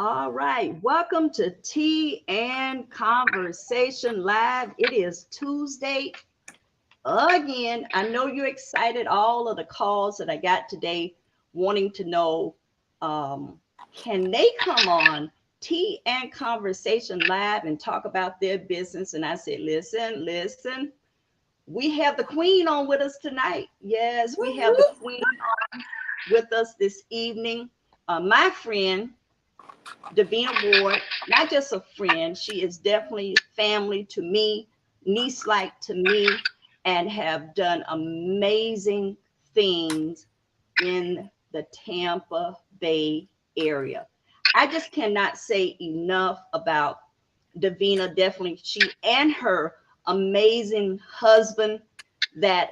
All right, welcome to Tea and Conversation Live. It is Tuesday again. I know you're excited. All of the calls that I got today wanting to know, can they come on Tea and Conversation Live and talk about their business? And I said, listen, we have the queen on with us tonight. Yes, we have the queen on with us this evening. My friend, Davina Ward, not just a friend, she is definitely family to me, niece-like to me, and have done amazing things in the Tampa Bay area. I just cannot say enough about Davina. Definitely, she and her amazing husband that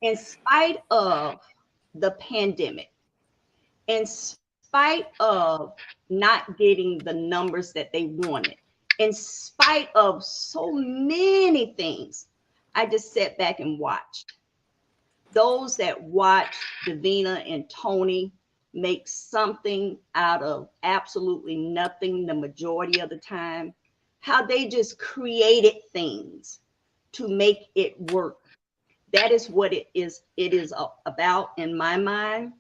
in spite of the pandemic, in spite of not getting the numbers that they wanted, in spite of so many things, I just sat back and watched. Those that watch Davina and Tony make something out of absolutely nothing the majority of the time, how they just created things to make it work. That is what it is about in my mind.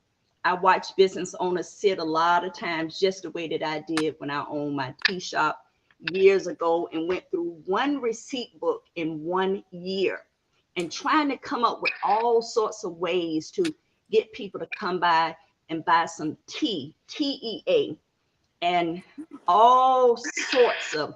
I watch business owners sit a lot of times just the way that I did when I owned my tea shop years ago and went through one receipt book in 1 year and trying to come up with all sorts of ways to get people to come by and buy some tea, TEA, and all sorts of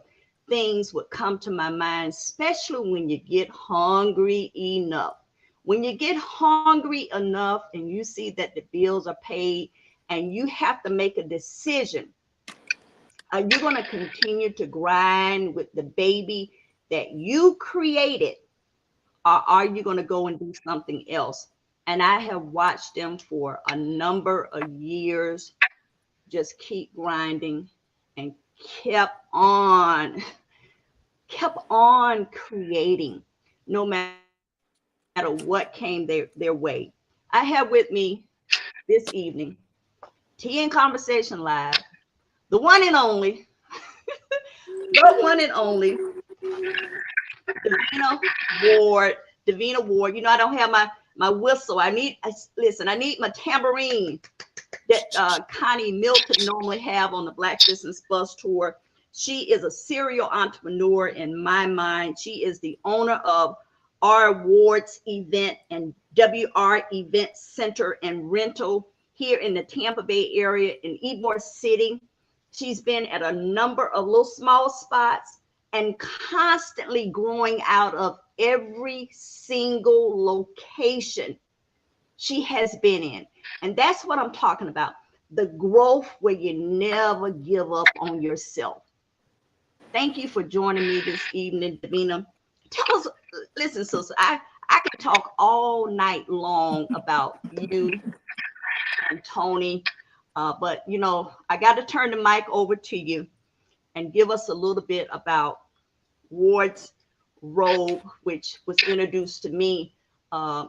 things would come to my mind, especially when you get hungry enough. When you get hungry enough and you see that the bills are paid and you have to make a decision, are you going to continue to grind with the baby that you created, or are you going to go and do something else? And I have watched them for a number of years just keep grinding and kept on creating no matter what came their way. I have with me this evening, Tea and Conversation Live, the one and only, the one and only Davina Ward. Davina Ward. You know, I don't have my whistle. I need my tambourine that Connie Milton normally have on the Black Business Bus Tour. She is a serial entrepreneur in my mind. She is the owner of R Awards Event and WR Event Center and Rental here in the Tampa Bay area in Ybor City. She's been at a number of little small spots and constantly growing out of every single location she has been in. And that's what I'm talking about. The growth where you never give up on yourself. Thank you for joining me this evening, Davina. Tell us, listen, sister, I could talk all night long about you and Tony, but you know, I got to turn the mic over to you and give us a little bit about Ward's Road, which was introduced to me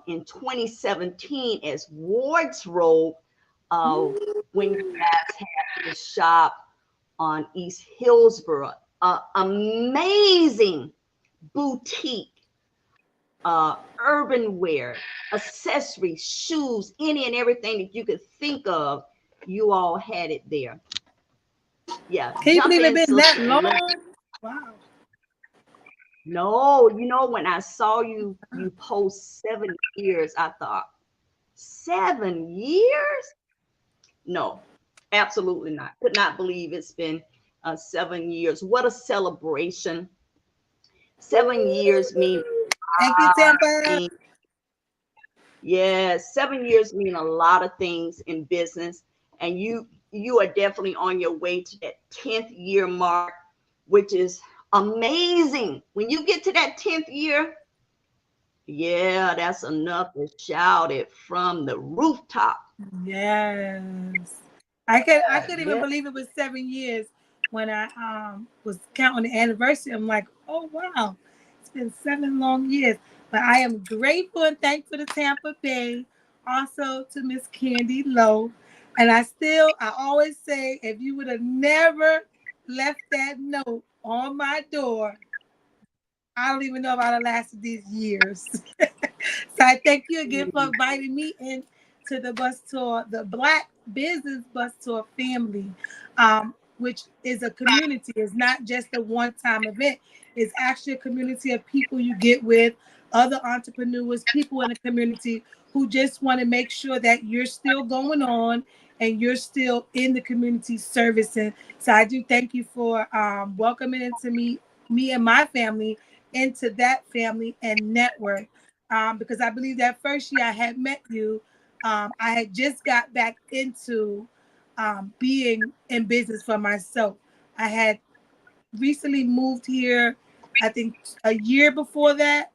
in 2017 as Ward's Road when you guys had the shop on East Hillsborough. Amazing boutique, urban wear, accessories, shoes, any and everything that you could think of, you all had it there. Yeah. Can you believe it's been that long? Wow. No, you know, when I saw you post 7 years, I thought, 7 years? No, absolutely not. Could not believe it's been 7 years. What a celebration. 7 years mean. Thank you, Tampa. Yeah, 7 years mean a lot of things in business, and you are definitely on your way to that 10th year mark, which is amazing. When you get to that 10th year, yeah, that's enough to shout it from the rooftop. Yes. I couldn't even believe it was 7 years when I was counting the anniversary. I'm like, oh wow, it's been 7 long years. But I am grateful and thankful to Tampa Bay, also to Miss Candy Lowe, And I always say, if you would have never left that note on my door, I don't even know if I'd have lasted these years. So I thank you again for Mm, inviting me into the bus tour, the Black Business Bus Tour family, which is a community. It's not just a one-time event. It's actually a community of people you get with, other entrepreneurs, people in the community who just want to make sure that you're still going on and you're still in the community servicing. So I do thank you for welcoming into me and my family into that family and network, because I believe that first year I had met you, I had just got back into being in business for myself. I had recently moved here, I think a year before that.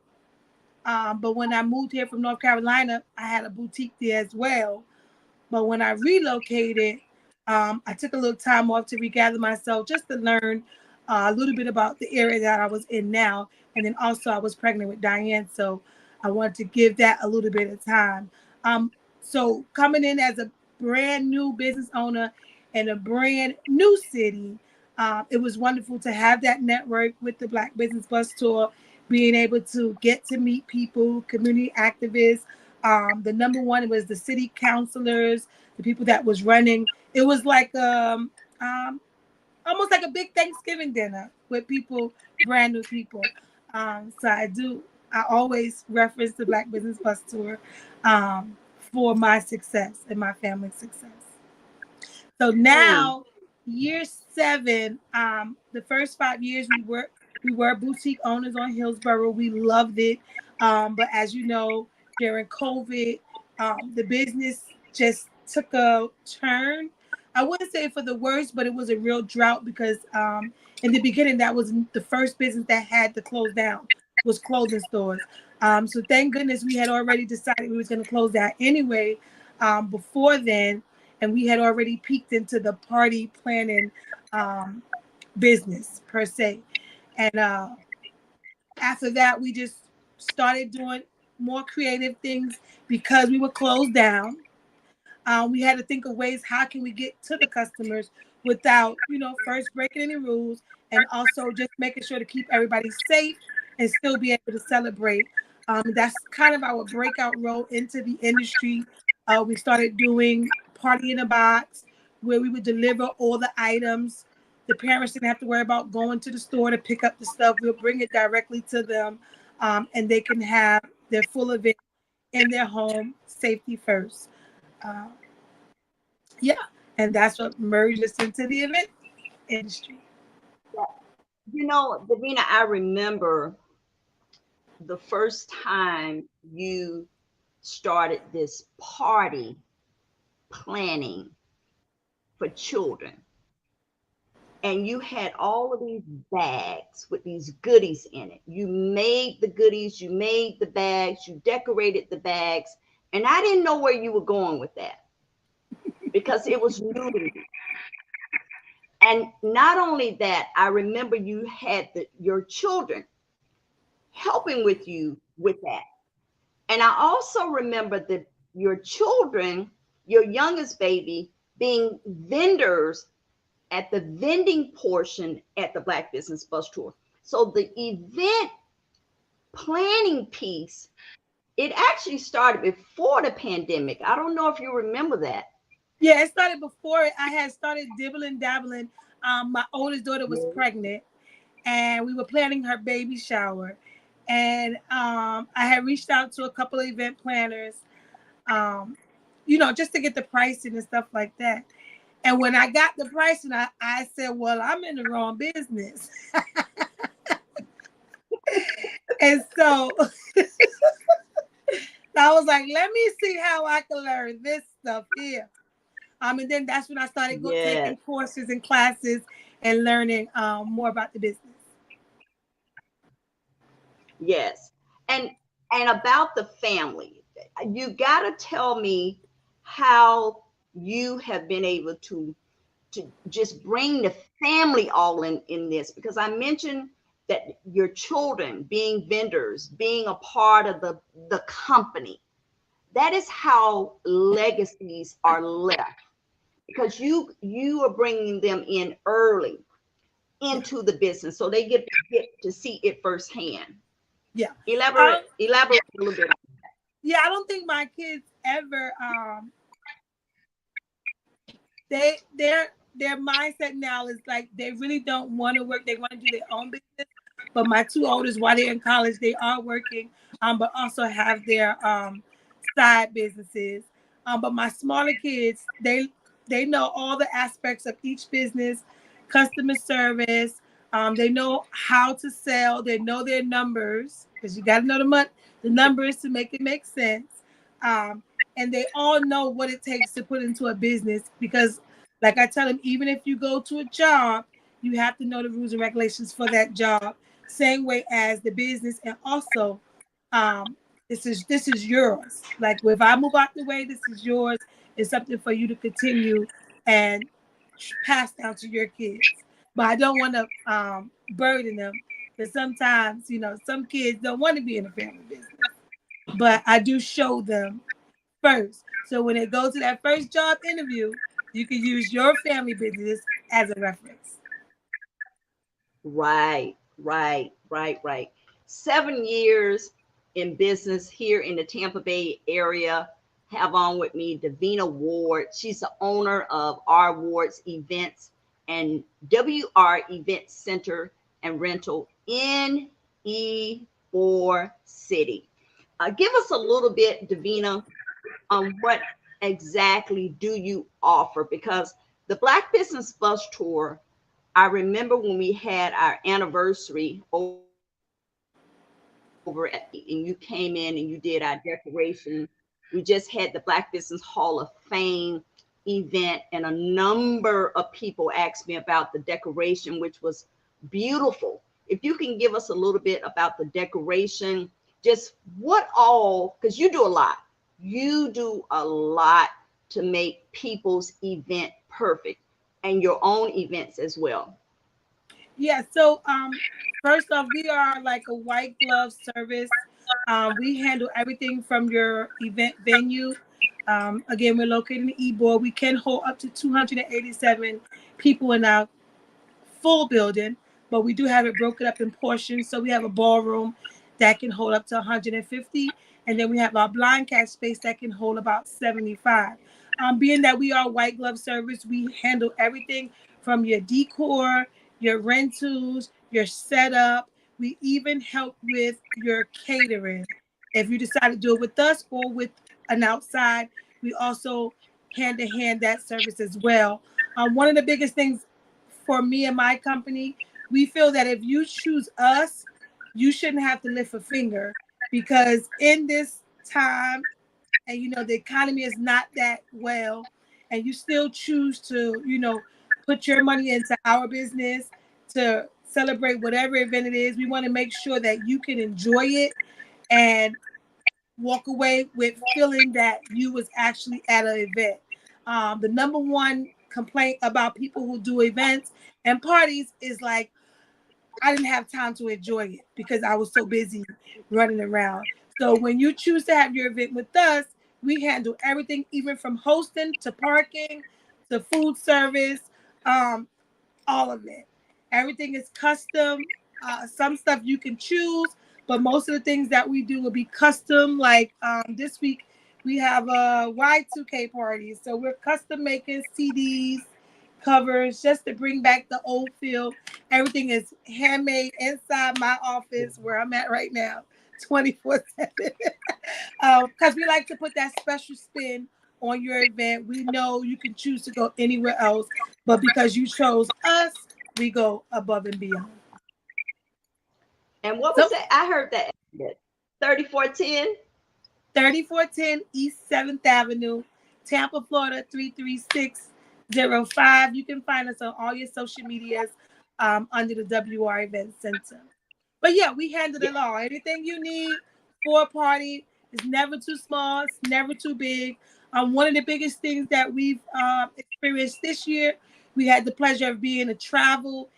But when I moved here from North Carolina, I had a boutique there as well. But when I relocated, I took a little time off to regather myself just to learn a little bit about the area that I was in now. And then also, I was pregnant with Diane. So I wanted to give that a little bit of time. So coming in as a brand new business owner in a brand new city, it was wonderful to have that network with the Black Business Bus Tour, being able to get to meet people, community activists. The number one was the city councilors, the people that was running. It was like um, almost like a big Thanksgiving dinner with people, brand new people. So I always reference the Black Business Bus Tour for my success and my family's success. So mm, now, year 7, the first 5 years we were boutique owners on Hillsborough. We loved it, but as you know, during COVID, the business just took a turn. I wouldn't say for the worst, but it was a real drought because in the beginning that was the first business that had to close down, was clothing stores. So thank goodness we had already decided we was going to close that anyway. Before then, and we had already peeked into the party planning um, business per se. And after that, we just started doing more creative things because we were closed down. We had to think of ways how can we get to the customers without, first breaking any rules, and also just making sure to keep everybody safe and still be able to celebrate. That's kind of our breakout role into the industry. We started doing party in a box where we would deliver all the items. The parents didn't have to worry about going to the store to pick up the stuff. We'll bring it directly to them, and they can have their full event in their home, safety first. Uh, yeah, and that's what merged us into the event industry. Davina, I remember the first time you started this party planning for children, and you had all of these bags with these goodies in it. You made the goodies, you made the bags, you decorated the bags, and I didn't know where you were going with that because it was new to me. And not only that, I remember you had your children helping with you with that. And I also remember that your children, your youngest baby, being vendors at the vending portion at the Black Business Bus Tour. So the event planning piece, it actually started before the pandemic. I don't know if you remember that. Yeah, it started before I had started dibbling dabbling. My oldest daughter was Yeah. pregnant, and we were planning her baby shower. And I had reached out to a couple of event planners, um, just to get the pricing and stuff like that. And when I got the pricing, I said, well, I'm in the wrong business. And so I was like, let me see how I can learn this stuff here. And then that's when I started taking Yes, courses and classes and learning more about the business. yes. And about the family, you got to tell me how you have been able to just bring the family all in this, because I mentioned that your children being vendors, being a part of the company, that is how legacies are left. because you are bringing them in early Yeah. into the business, so they get to see it firsthand. Yeah. Elaborate a little bit. Yeah, I don't think my kids ever their mindset now is like they really don't want to work. They want to do their own business. But my two oldest, while they're in college, they are working, but also have their side businesses. But my smaller kids, they know all the aspects of each business, customer service. They know how to sell. They know their numbers because you got to know the numbers to make it make sense. Um, and they all know what it takes to put into a business because like I tell them, even if you go to a job, you have to know the rules and regulations for that job, same way as the business. And also, um, this is yours. Like if I move out the way, this is yours. It's something for you to continue and pass down to your kids. But I don't want to burden them because sometimes, some kids don't want to be in a family business. But I do show them first. So when it goes to that first job interview, you can use your family business as a reference. Right. 7 years in business here in the Tampa Bay area. Have on with me Davina Ward. She's the owner of R Ward's Events and WR Event Center and Rental in E4 City. Give us a little bit, Davina, on what exactly do you offer? Because the Black Business Bus Tour, I remember when we had our anniversary over and you came in and you did our decoration. We just had the Black Business Hall of Fame event, and a number of people asked me about the decoration, which was beautiful. If you can give us a little bit about the decoration, just what all, because you do a lot to make people's event perfect and your own events as well. Yeah, so first off, we are like a white glove service. We handle everything from your event venue. Again, we're located in Ybor. We can hold up to 287 people in our full building, but we do have it broken up in portions. So we have a ballroom that can hold up to 150, and then we have our blind catch space that can hold about 75. Being that we are white glove service, we handle everything from your decor, your rentals, your setup. We even help with your catering. If you decide to do it with us or with an outside, we also hand to hand that service as well. One of the biggest things for me and my company, we feel that if you choose us, you shouldn't have to lift a finger because in this time, and the economy is not that well, and you still choose to, put your money into our business to celebrate whatever event it is, we want to make sure that you can enjoy it and walk away with feeling that you was actually at an event. The number one complaint about people who do events and parties is like, I didn't have time to enjoy it because I was so busy running around. So when you choose to have your event with us, we handle everything, even from hosting to parking to food service, um, all of it. Everything is custom. Some stuff you can choose, but most of the things that we do will be custom. Like this week, we have a Y2K party. So we're custom making CDs, covers, just to bring back the old feel. Everything is handmade inside my office where I'm at right now, 24/7. Because we like to put that special spin on your event. We know you can choose to go anywhere else, but because you chose us, we go above and beyond. And what was So that? I heard that 3410. 3410 East 7th Avenue, Tampa, Florida 33605. You can find us on all your social medias under the WR Event Center. But yeah, we handle Yeah. it all. Anything you need for a party is never too small, it's never too big. One of the biggest things that we've experienced this year, we had the pleasure of being a travel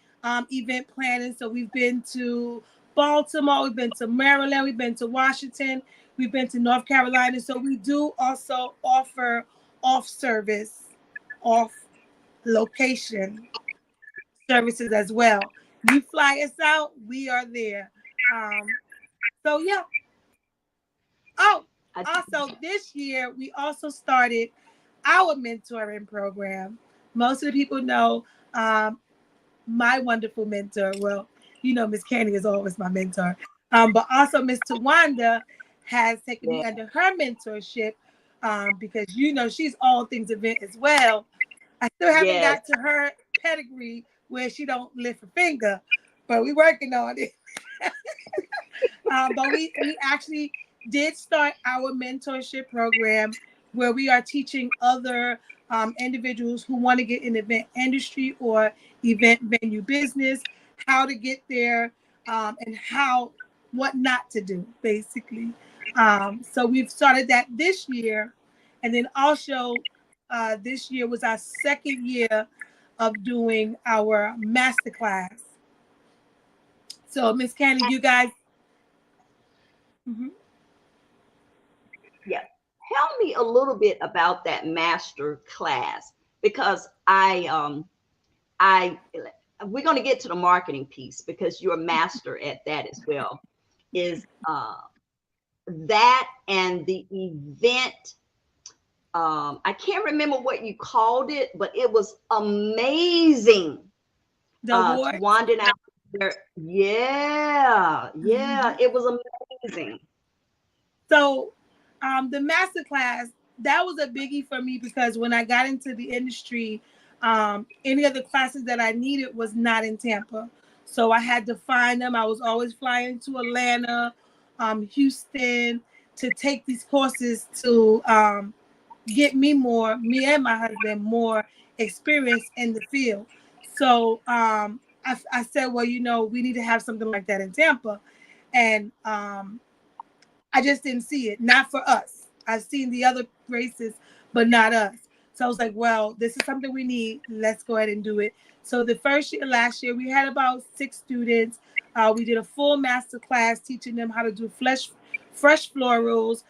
event planning. So we've been to Baltimore, we've been to Maryland, we've been to Washington, we've been to North Carolina. So we do also offer off service off location services as well. You fly us out, we are there. So yeah. Oh, I, also this year we also started our mentoring program. Most of the people know um, my wonderful mentor. Well, you know, Miss Candy is always my mentor. But also Miss Tawanda has taken yeah, me under her mentorship because you know she's all things event as well. I still haven't yes, got to her pedigree where she don't lift a finger, but we working on it. But we actually did start our mentorship program where we are teaching other individuals who want to get in the event industry or event venue business how to get there and how what not to do basically. So we've started that this year, and then also this year was our second year of doing our master class. So Miss Candy, you guys. Mhm. yeah. Tell me a little bit about that master class because I we're going to get to the marketing piece because you're a master at that as well. Is that and the event? I can't remember what you called it, but it was amazing. The award. Tawanda and I there. Yeah, yeah, Mhm. it was amazing. So, the master class that was a biggie for me because when I got into the industry, any of the classes that I needed was not in Tampa, so I had to find them. I was always flying to Atlanta, Houston to take these courses to get me and my husband more experience in the field. So I said, well, you know, we need to have something like that in Tampa, and I just didn't see it. Not for us. I've seen the other races, but not us. So I was like, well, this is something we need. Let's go ahead and do it. So the first year, last year, we had about 6 students. We did a full master class teaching them how to do fresh florals.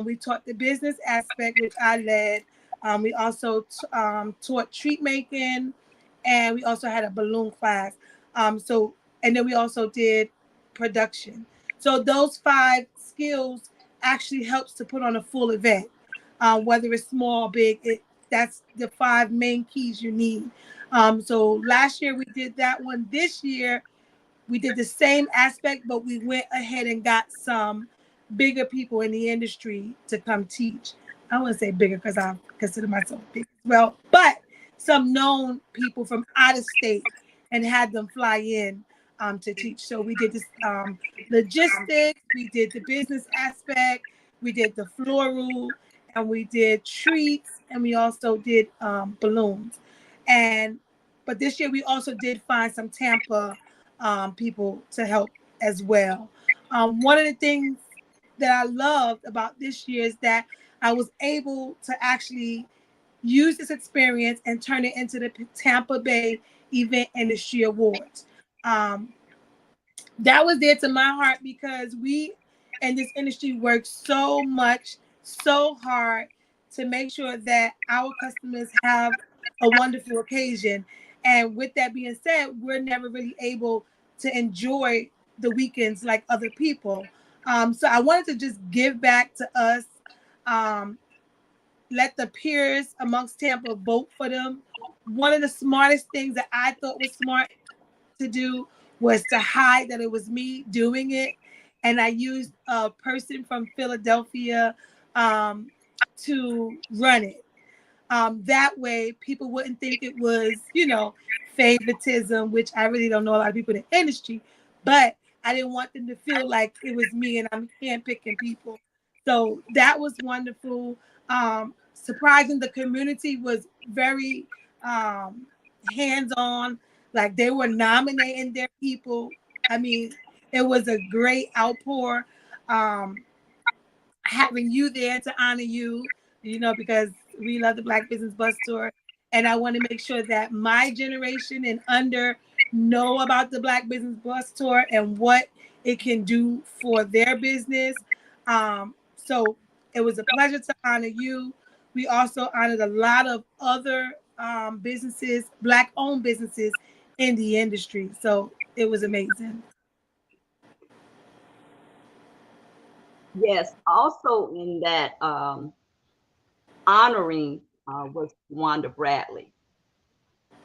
We taught the business aspect, which I led. We also taught treat making, and we also had a balloon class. And then we also did production. So those 5 skills actually helps to put on a full event, whether it's small, big. That's the 5 main keys you need. So last year we did that one. This year we did the same aspect, but we went ahead and got some bigger people in the industry to come teach. I wouldn't say bigger because I consider myself big as well, but some known people from out of state and had them fly in to teach. So we did this logistics, we did the business aspect, we did the floral, and we did treats, and we also did balloons. And but this year we also did find some Tampa people to help as well. One of the things that I loved about this year is that I was able to actually use this experience and turn it into the Tampa Bay Event Industry Awards. Um, that was dear to my heart because we in this industry work so much, so hard to make sure that our customers have a wonderful occasion. And with that being said, we're never really able to enjoy the weekends like other people. So I wanted to just give back to us, um, let the peers amongst Tampa vote for them. One of the smartest things that I thought was smart to do was to hide that it was me doing it. And I used a person from Philadelphia to run it. That way, people wouldn't think it was, you know, favoritism, which I really don't know a lot of people in the industry, but I didn't want them to feel like it was me and I'm handpicking people. So that was wonderful. Surprising, the community was very hands on, like they were nominating their people. I mean, it was a great outpour. Um, Having you there to honor you, you know, because we love the Black Business Bus Tour. And I want to make sure that my generation and under know about the Black Business Bus Tour and what it can do for their business. So it was a pleasure to honor you. We also honored a lot of other businesses, Black owned businesses in the industry. So it was amazing. Yes. Also in that honoring was Wanda Bradley,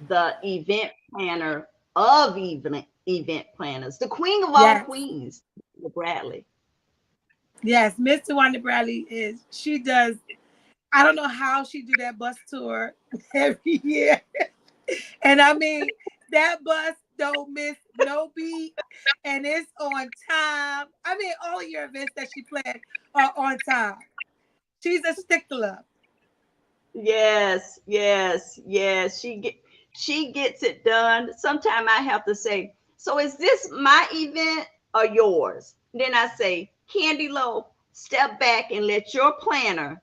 the event planner of event planners, the queen of all Yes. queens, Bradley. Yes. Mr. Wanda Bradley she does, I don't know how she do that bus tour every year. And I mean, that bus don't miss no beat, and it's on time. I mean, all your events that she planned are on time. She's a stickler. Yes, yes, yes. She gets it done. Sometimes I have to say, so is this my event or yours? Then I say, Candy Lowe, step back and let your planner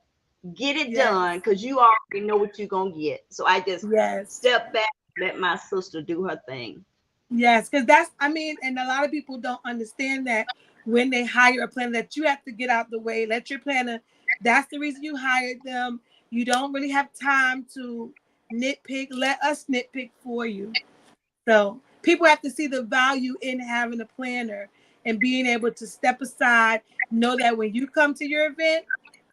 get it Yes, done because you already know what you're gonna get. So I just yes, step back, let my sister do her thing. yes. Because that's, I mean, and a lot of people don't understand that when they hire a planner, that you have to get out the way, let your planner. That's the reason you hired them. You don't really have time to nitpick. Let us nitpick for you. So people have to see the value in having a planner and being able to step aside, know that when you come to your event,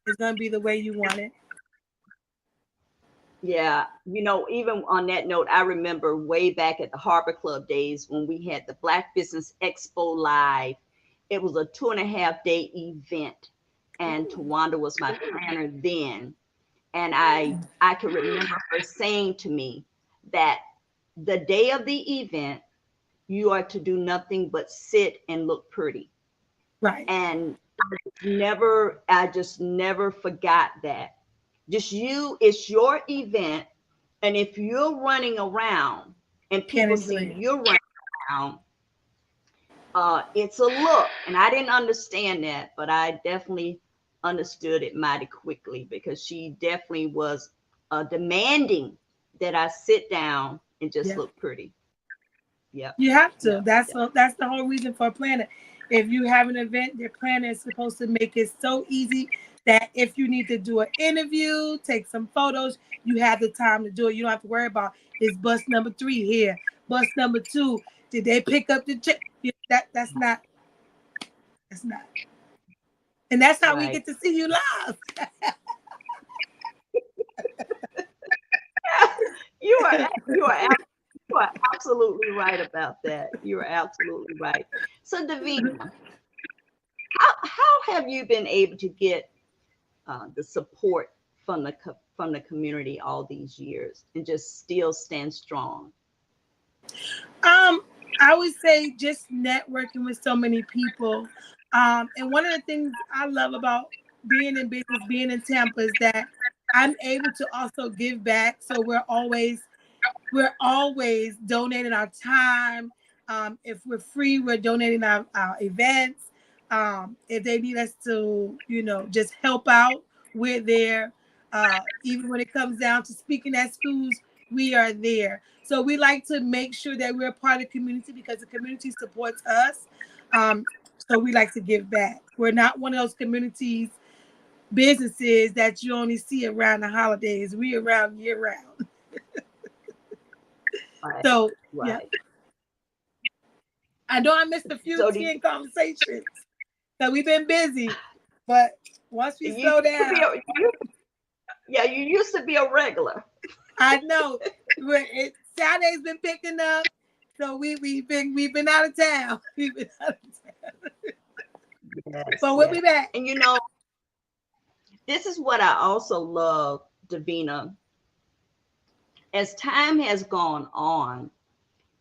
it's going to be the way you want it. Yeah, even on that note, I remember way back at the Harbor Club days when we had the Black Business Expo Live. It was a 2.5 day event, and Tawanda was my planner then. And I can remember her saying to me that the day of the event, you are to do nothing but sit and look pretty. Right. And I just never forgot that. Just it's your event. And if you're running around and Can't people enjoy see it. you're running around, it's a look. And I didn't understand that, but I definitely understood it mighty quickly because she definitely was demanding that I sit down and just Yeah. look pretty. Yep. You have to. Yep. Yep. That's the whole reason for a planner. If you have an event, your planner is supposed to make it so easy that if you need to do an interview, take some photos, you have the time to do it. You don't have to worry about is bus number 3 here, bus number 2. Did they pick up the check? That's not. And that's how we Right. get to see you live. You are you are you are absolutely right about that. You are absolutely right. So Davina, how have you been able to get the support from the community all these years and just still stand strong? Um, I would say just networking with so many people. And one of the things I love about being in business, being in Tampa, is that I'm able to also give back. So we're always donating our time. If we're free, we're donating our events. If they need us to, just help out, we're there. Even when it comes down to speaking at schools, we are there. So we like to make sure that we're a part of the community because the community supports us. Um, so we like to give back. We're not one of those communities businesses that you only see around the holidays. We around year round. Right. So yeah. Right. I know I missed a few So tea and conversations because we've been busy, but once we you slow used to be down, yeah, you used to be a regular. I know Saturday's been picking up, so we've been out of town. We've been out of town, Yes, but we'll yes. be back. And this is what I also love, Davina. As time has gone on,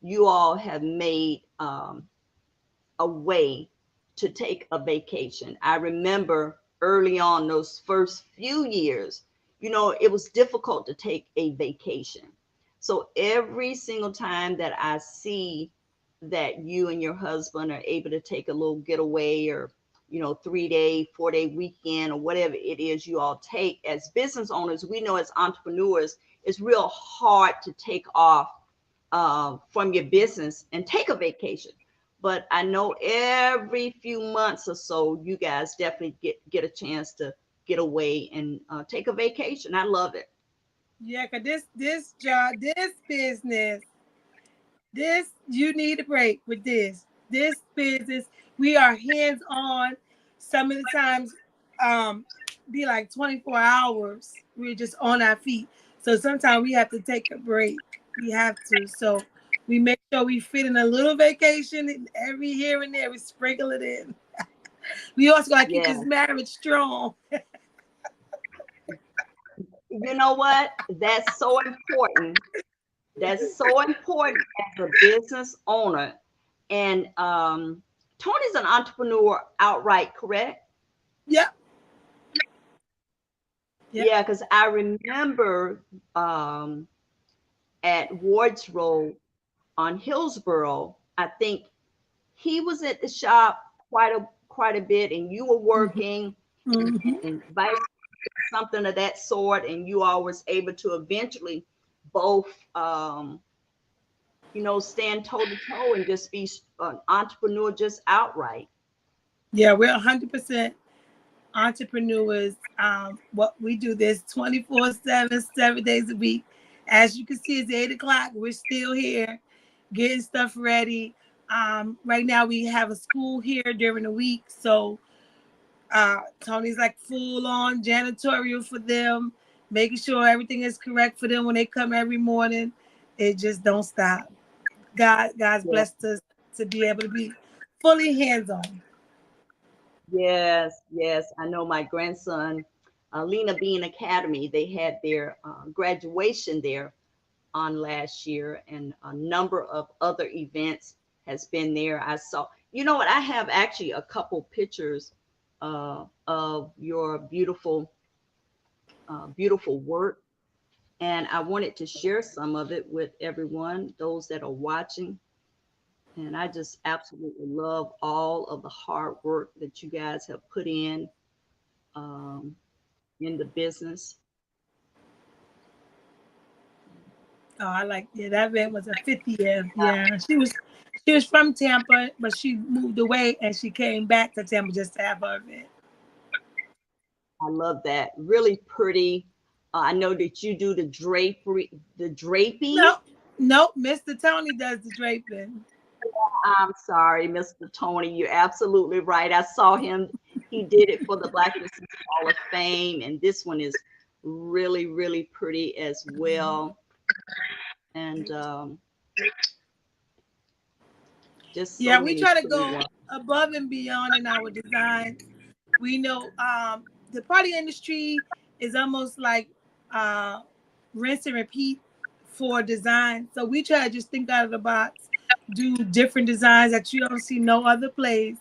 you all have made a way to take a vacation. I remember early on those first few years, it was difficult to take a vacation. So every single time that I see that you and your husband are able to take a little getaway or 3 day, 4 day weekend or whatever it is you all take as business owners, we know as entrepreneurs, it's real hard to take off from your business and take a vacation. But I know every few months or so, you guys definitely get a chance to get away and take a vacation. I love it. Yeah, cause this job, this business, this you need a break with this. This business, we are hands on. Some of the times, um, be like 24 hours. We're just on our feet. So sometimes we have to take a break. We have to. So we make sure we fit in a little vacation and every here and there. We sprinkle it in. We also gotta keep Yeah. this marriage strong. You know what? That's so important. That's so important as a business owner. And Tony's an entrepreneur outright, correct? Yep. Yep. Yeah, because I remember um, at Ward's Road on Hillsborough, I think he was at the shop quite a bit, and you were Mm-hmm. working, Mm-hmm. and vice something of that sort, and you all was able to eventually both stand toe to toe and just be an entrepreneur just outright. Yeah, we're 100% entrepreneurs. What we do this 24/7, 7 days a week. As you can see, it's 8 o'clock. We're still here getting stuff ready. Right now, we have a school here during the week. So Tony's like full on janitorial for them, making sure everything is correct for them when they come every morning. It just don't stop. God's Yeah. blessed us to be able to be fully hands on. Yes, yes. I know my grandson, Lena Bean Academy, they had their graduation there on last year, and a number of other events has been there. I saw, you know what, I have actually a couple pictures of your beautiful work, and I wanted to share some of it with everyone, those that are watching. And I just absolutely love all of the hard work that you guys have put um, in the business. Oh, I like, yeah, that event was a 50th. Yeah. She was from Tampa, but she moved away and she came back to Tampa just to have her event. I love that. Really pretty. I know that you do the draping. No, nope, Mr. Tony does the draping. I'm sorry, Mr. Tony. You're absolutely right. I saw him. He did it for the Black Business Hall of Fame, and this one is really, really pretty as well. And just so Yeah, we many try to pretty go ones. above and beyond in our designs. We know the party industry is almost like uh, rinse and repeat for design. So we try to just think out of the box, do different designs that you don't see no other place.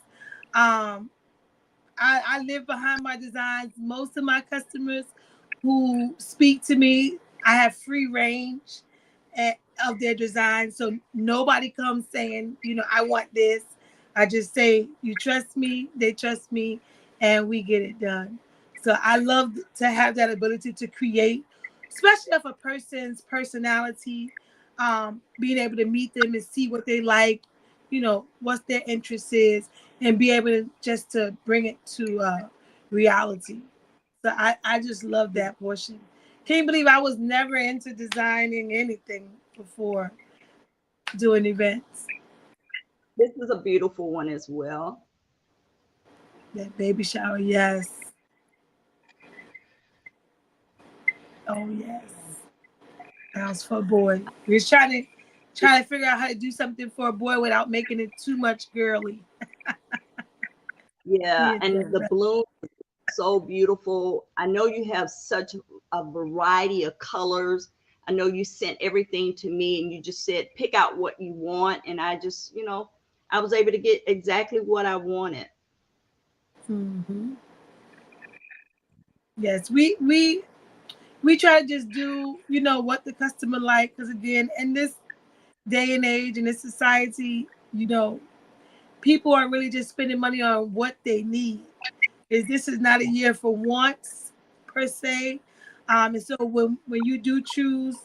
Um, I live behind my designs. Most of my customers who speak to me, I have free range of their design. So nobody comes saying, I want this. I just say, you trust me, they trust me, and we get it done. So I love to have that ability to create, especially of a person's personality, being able to meet them and see what they like, what their interest is, and be able to just to bring it to reality. So I just love that portion. Can't believe I was never into designing anything before doing events. This is a beautiful one as well. That baby shower, yes. Oh yes. That was for a boy. We was trying to figure out how to do something for a boy without making it too much girly. Yeah, Yeah, and the bloom so beautiful. I know you have such a variety of colors. I know you sent everything to me and you just said pick out what you want, and I just, I was able to get exactly what I wanted. hmm Yes, we try to just do what the customer like, because again, in this day and age, in this society, people are really just spending money on what they need. This is not a year for wants per se. And so when you do choose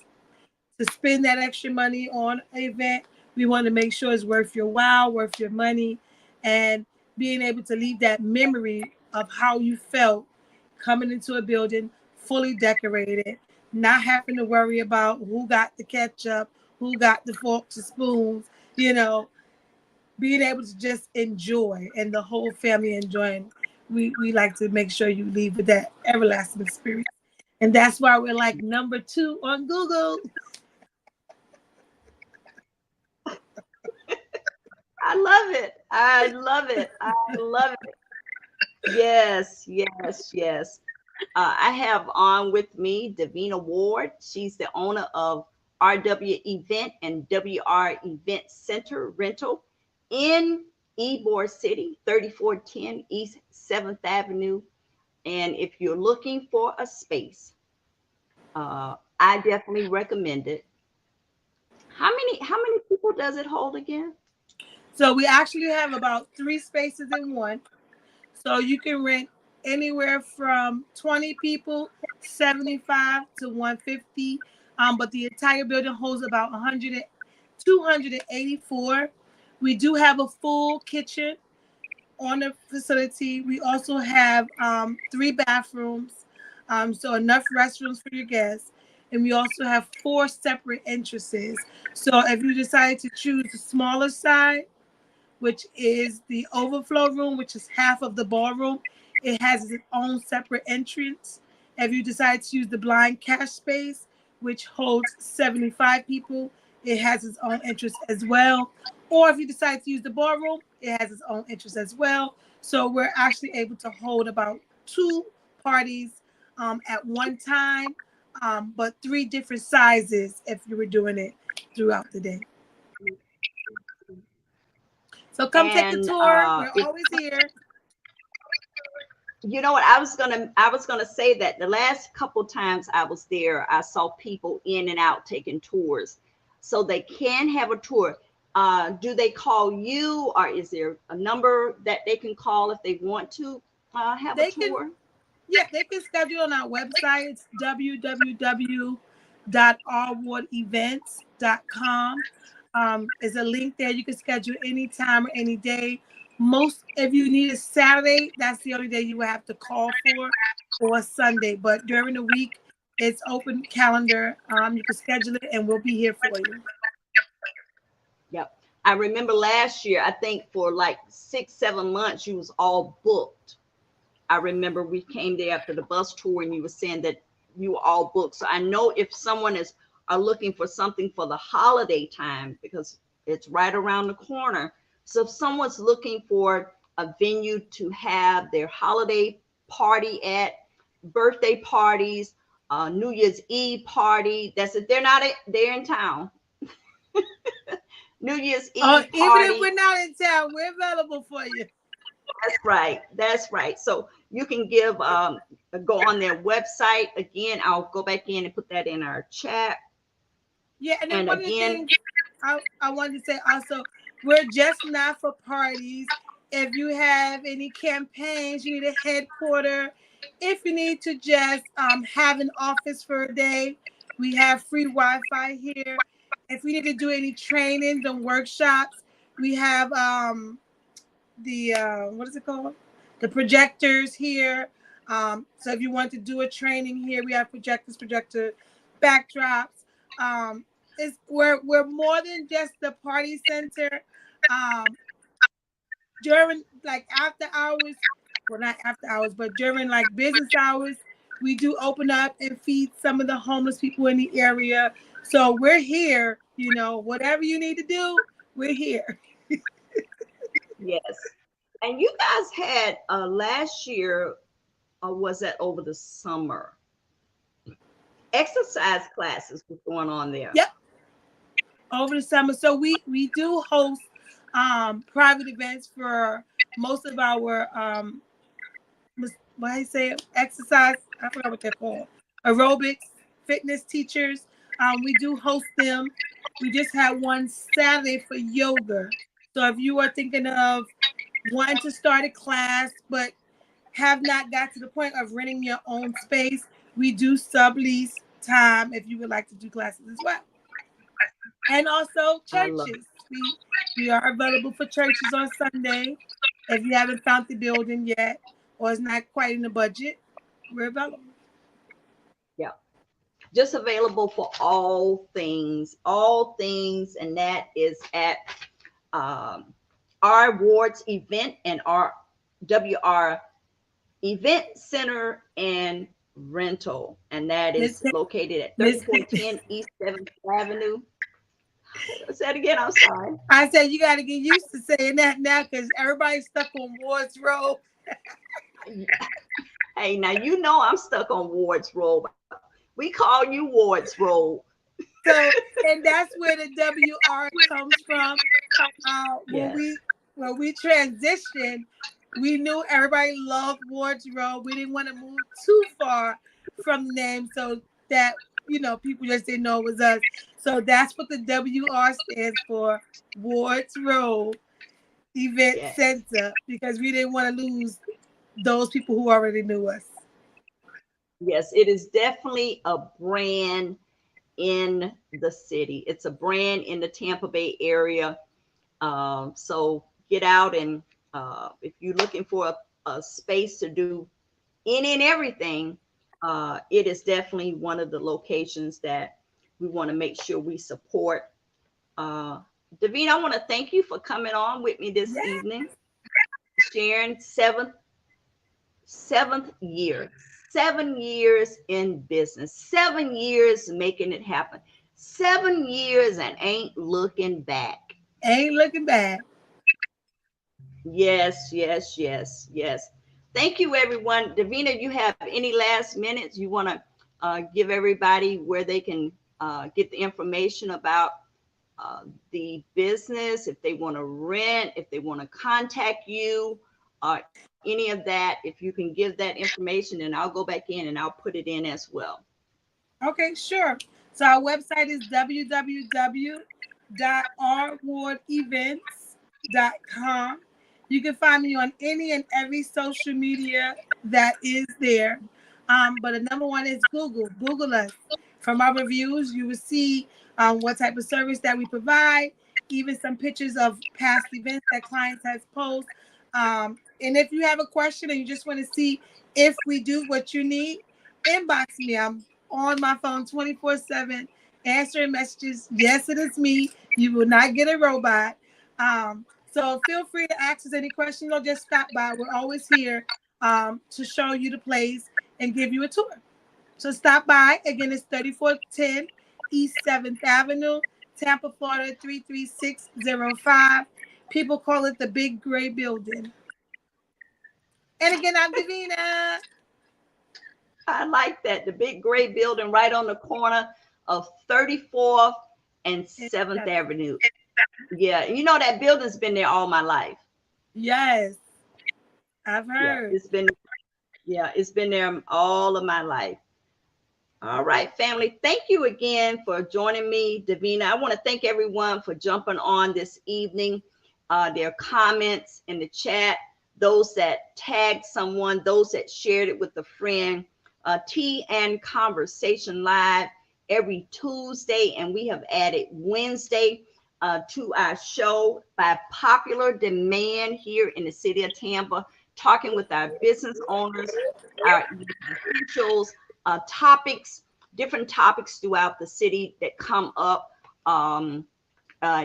to spend that extra money on an event, we want to make sure it's worth your while, worth your money, and being able to leave that memory of how you felt coming into a building fully decorated, not having to worry about who got the ketchup, who got the forks and spoons, you know, being able to just enjoy and the whole family enjoying. We like to make sure you leave with that everlasting experience. And that's why we're like number 2 on Google. I love it. I love it. I love it. Yes, yes, yes. I have on with me Davina Ward. She's the owner of RW Event and WR Event Center Rental in Ybor City, 3410 East 7th Avenue. And if you're looking for a space, I definitely recommend it. How many people does it hold again? So we actually have about 3 spaces in one. So you can rent anywhere from 20 people, 75 to 150. But the entire building holds about 100, 284. We do have a full kitchen on the facility. We also have 3 bathrooms, so enough restrooms for your guests. And we also have 4 separate entrances. So if you decide to choose the smaller side, which is the overflow room, which is half of the ballroom. It has its own separate entrance. If you decide to use the blind cash space, which holds 75 people, it has its own entrance as well. Or if you decide to use the ballroom, it has its own entrance as well. So we're actually able to hold about 2 parties at one time, but 3 different sizes if you were doing it throughout the day. So come take a And tour. We're always here. you know what, I was gonna say that the last couple times I was there, I saw people in and out taking tours, so they can have a tour. Do they call you, or is there a number that they can call if they want to have a They can, tour? yeah, they can schedule on our website. It's www.rwardevents.com. Is a link there. You can schedule any time or any day. Most, if you need a Saturday, that's the only day you would have to call for, or a Sunday. But during the week, it's open calendar. You can schedule it, and we'll be here for you. Yep. I remember last year, I think for like 6, 7 months, you was all booked. I remember we came there after the bus tour and you were saying that you were all booked. So I know if someone is are looking for something for the holiday time, because it's right around the corner. So if someone's looking for a venue to have their holiday party at, birthday parties, New Year's Eve party, that's if they're in town. New Year's Eve Even if party. we're not in town, we're available for you. That's right. That's right. So you can go on their website again. I'll go back in and put that in our chat. Yeah, and then And one of the again, things I wanted to say also, we're just not for parties. If you have any campaigns, you need a headquarter. If you need to just have an office for a day, we have free Wi-Fi here. If we need to do any trainings and workshops, we have the what is it called? The projectors here. So if you want to do a training here, we have projectors, projector backdrops. We're more than just the party center. Um, During like after hours, well not after hours, but during like business hours, we do open up and feed some of the homeless people in the area. So we're here, whatever you need to do, we're here. yes. And you guys had last year, or was that over the summer? Exercise classes was going on there. Yep, over the summer. So we do host private events for most of our what I say exercise. I forgot what they're called. Aerobics, fitness teachers. We do host them. We just had one Saturday for yoga. So if you are thinking of wanting to start a class but have not got to the point of renting your own space, we do sublease time if you would like to do classes as well. And also I love it. churches. We are available for churches on Sunday. If you haven't found the building yet or it's not quite in the budget, we're available. Yeah. just available for all things, and that is at our Ward's event and our WR Event Center and Rental, and that is located at 3410 East 7th Avenue. Say it again. I'm sorry. I said you got to get used to saying that now because everybody's stuck on Ward's Road. Hey, now you know I'm stuck on Ward's Road. We call you Ward's Road. So, and that's where the WR comes from. Yes. When we transitioned, we knew everybody loved Ward's Road. We didn't want to move too far from the name so that, you know, people just didn't know it was us. So that's what the WR stands for, Ward's Road Event Center, because we didn't want to lose those people who already knew us. Yes, it is definitely a brand in the city. It's a brand in the Tampa Bay area. So get out and if you're looking for a space to do any and everything, it is definitely one of the locations that we want to make sure we support. Davina, I want to thank you for coming on with me this evening, sharing seventh year. 7 years in business, 7 years making it happen, 7 years and ain't looking back. Ain't looking back. Yes. Thank you, everyone. Davina, you have any last minutes? You want to give everybody where they can get the information about the business, if they want to rent, if they want to contact you, any of that, if you can give that information, and I'll go back in and I'll put it in as well. Okay, sure. So our website is www.rwardevents.com. You can find me on any and every social media that is there. But the number one is Google. Google us. From our reviews, you will see what type of service that we provide, even some pictures of past events that clients has posted. And if you have a question and you just want to see if we do what you need, inbox me. I'm on my phone 24/7 answering messages. Yes, it is me. You will not get a robot. So feel free to ask us any questions or just stop by. We're always here to show you the place and give you a tour. So stop by. Again, it's 3410 East 7th Avenue, Tampa, Florida 33605. People call it the Big Gray Building. And again, I'm Davina. I like that. The Big Gray Building right on the corner of 34th and 7th Avenue. Yeah, you know that building's been there all my life. Yes, I've heard. It's been there all of my life. All right, family. Thank you again for joining me, Davina. I want to thank everyone for jumping on this evening. Their comments in the chat, those that tagged someone, those that shared it with a friend. Tea and Conversation Live every Tuesday, and we have added Wednesday to our show by popular demand here in the city of Tampa, talking with our business owners, our officials, different topics throughout the city that come up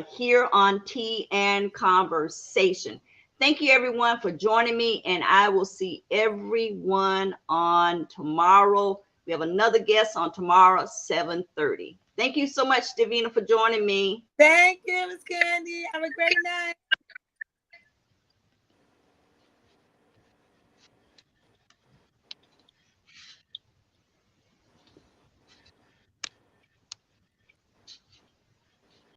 here on Tea and Conversation. Thank you, everyone, for joining me, and I will see everyone on tomorrow. We have another guest on tomorrow at 7:30. Thank you so much, Davina, for joining me. Thank you, Miss Candy. Have a great night.